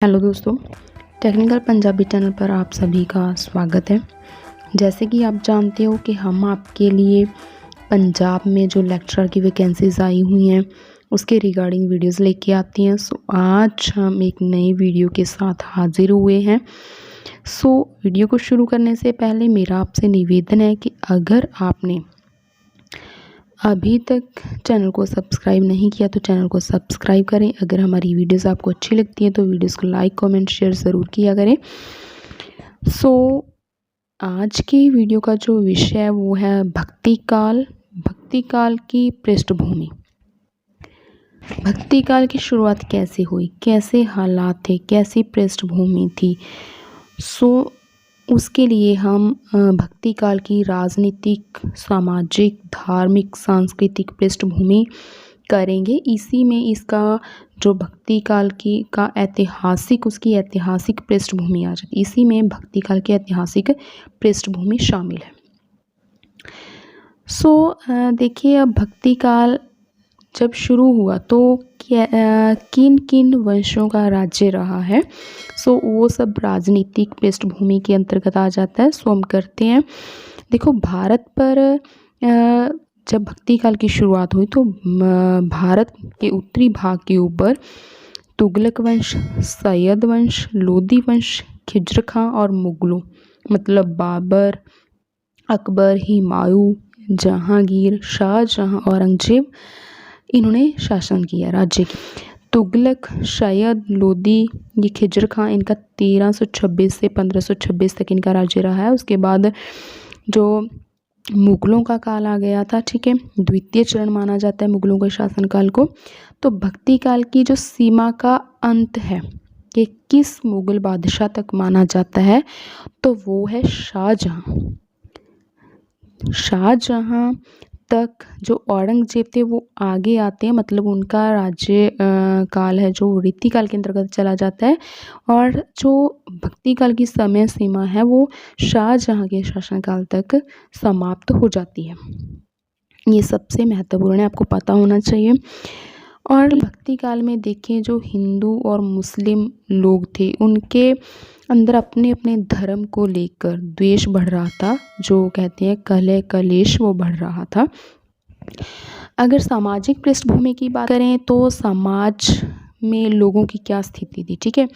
Hello दोस्तों, technical Punjabi channel पर आप सभी का स्वागत है। जैसे कि आप जानते हो कि हम आपके लिए पंजाब में जो लेक्चरर की वैकेंसीज़ आई हुई हैं उसके रिगार्डिंग वीडियोस लेके आते हैं। आज हम एक नई वीडियो के साथ हाजिर हुए हैं। वीडियो को शुरू करने से पहले मेरा आपसे निवेदन है कि अगर आपने अभी तक चैनल को सब्सक्राइब नहीं किया तो चैनल को सब्सक्राइब करें। अगर हमारी वीडियोस आपको अच्छी लगती हैं तो वीडियोस को लाइक कमेंट शेयर ज़रूर किया करें। आज की वीडियो का जो विषय है वो है भक्ति काल की पृष्ठभूमि। भक्ति काल की शुरुआत कैसे हुई, कैसे हालात थे, कैसी पृष्ठभूमि थी। उसके लिए हम भक्ति काल की राजनीतिक, सामाजिक, धार्मिक, सांस्कृतिक पृष्ठभूमि करेंगे। इसी में इसका जो भक्ति काल की का ऐतिहासिक उसकी ऐतिहासिक पृष्ठभूमि आ जाती है। इसी में भक्ति काल की ऐतिहासिक पृष्ठभूमि शामिल है। देखिए, अब भक्ति काल जब शुरू हुआ तो किन किन वंशों का राज्य रहा है, वो सब राजनीतिक पृष्ठभूमि के अंतर्गत आ जाता है। हम करते हैं। देखो, भारत पर जब भक्ति काल की शुरुआत हुई तो भारत के उत्तरी भाग के ऊपर तुगलक वंश, सैयद वंश, लोदी वंश, खिज्र खां और मुगलों मतलब बाबर, अकबर, हुमायूं, जहांगीर, शाहजहां, औरंगजेब, इन्होंने शासन किया राज्य की। तुगलक, सैयद, लोदी, ये खिज्र खां, इनका 1326 से 1526 तक इनका राज्य रहा है। उसके बाद जो मुगलों का काल आ गया था, ठीक है, द्वितीय चरण माना जाता है मुगलों के शासनकाल को। तो भक्ति काल की जो सीमा का अंत है कि किस मुगल बादशाह तक माना जाता है, तो वो है शाहजहां। शाहजहां तक जो औरंगजेब थे वो आगे आते हैं, मतलब उनका राज्य काल है जो रीति काल के अंतर्गत चला जाता है। और जो भक्ति काल की समय सीमा है वो शाहजहां के शासनकाल तक समाप्त हो जाती है। ये सबसे महत्वपूर्ण है, आपको पता होना चाहिए। और भक्ति काल में देखें, जो हिंदू और मुस्लिम लोग थे उनके अंदर अपने अपने धर्म को लेकर द्वेष बढ़ रहा था, जो कहते हैं कलह कलेश, वो बढ़ रहा था। अगर सामाजिक पृष्ठभूमि की बात करें तो समाज में लोगों की क्या स्थिति थी, ठीक है।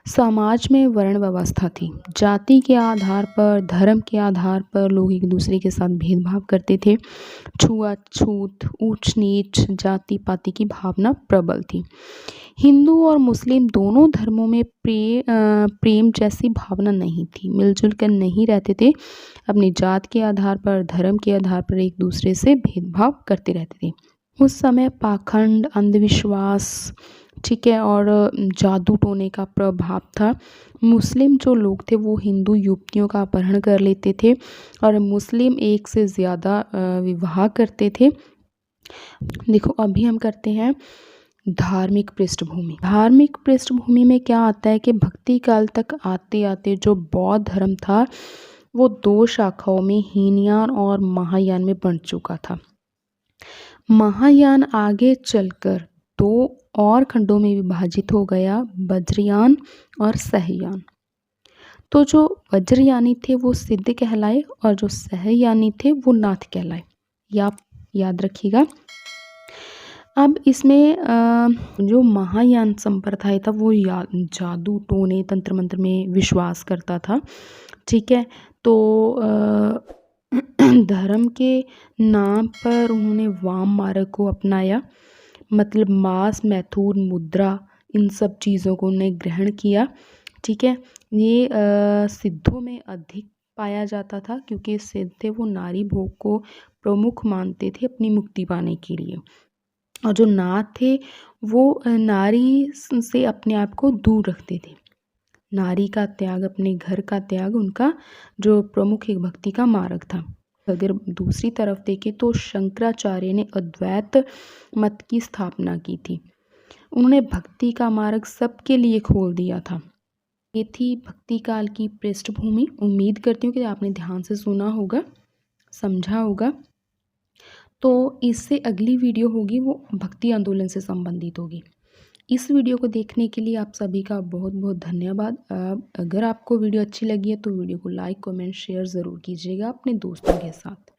समाज में वर्ण व्यवस्था थी। जाति के आधार पर, धर्म के आधार पर लोग एक दूसरे के साथ भेदभाव करते थे। छुआछूत, ऊंच नीच, जाति पाति की भावना प्रबल थी। हिंदू और मुस्लिम दोनों धर्मों में प्रेम जैसी भावना नहीं थी, मिलजुल कर नहीं रहते थे। अपनी जात के आधार पर, धर्म के आधार पर एक दूसरे से भेदभाव करते रहते थे। उस समय पाखंड, अंधविश्वास, ठीक है, और जादू टोने का प्रभाव था। मुस्लिम जो लोग थे वो हिंदू युवतियों का अपहरण कर लेते थे और मुस्लिम एक से ज़्यादा विवाह करते थे। देखो, अभी हम करते हैं धार्मिक पृष्ठभूमि। धार्मिक पृष्ठभूमि में क्या आता है कि भक्ति काल तक आते आते जो बौद्ध धर्म था वो 2 शाखाओं में, हीनयान और महायान में बंट चुका था। महायान आगे चलकर 2 और खंडों में विभाजित हो गया, वज्रयान और सहयान। तो जो वज्रयानी थे वो सिद्ध कहलाए और जो सहयानी थे वो नाथ कहलाए। ये आप याद रखिएगा। अब इसमें जो महायान संप्रदाय था वो जादू टोने तंत्र मंत्र में विश्वास करता था, ठीक है। तो धर्म के नाम पर उन्होंने वाम मार्ग को अपनाया, मतलब मांस, मैथुन, मुद्रा, इन सब चीज़ों को उन्होंने ग्रहण किया, ठीक है। ये सिद्धों में अधिक पाया जाता था क्योंकि सिद्ध थे वो नारी भोग को प्रमुख मानते थे अपनी मुक्ति पाने के लिए, और जो नाथ थे वो नारी से अपने आप को दूर रखते थे। नारी का त्याग, अपने घर का त्याग उनका जो प्रमुख एक भक्ति का मार्ग था। अगर दूसरी तरफ देखें तो शंकराचार्य ने अद्वैत मत की स्थापना की थी। उन्होंने भक्ति का मार्ग सबके लिए खोल दिया था। ये थी भक्ति काल की पृष्ठभूमि। उम्मीद करती हूँ कि आपने ध्यान से सुना होगा, समझा होगा। तो इससे अगली वीडियो होगी वो भक्ति आंदोलन से संबंधित होगी। इस वीडियो को देखने के लिए आप सभी का बहुत बहुत धन्यवाद। अगर आपको वीडियो अच्छी लगी है तो वीडियो को लाइक कमेंट शेयर ज़रूर कीजिएगा अपने दोस्तों के साथ।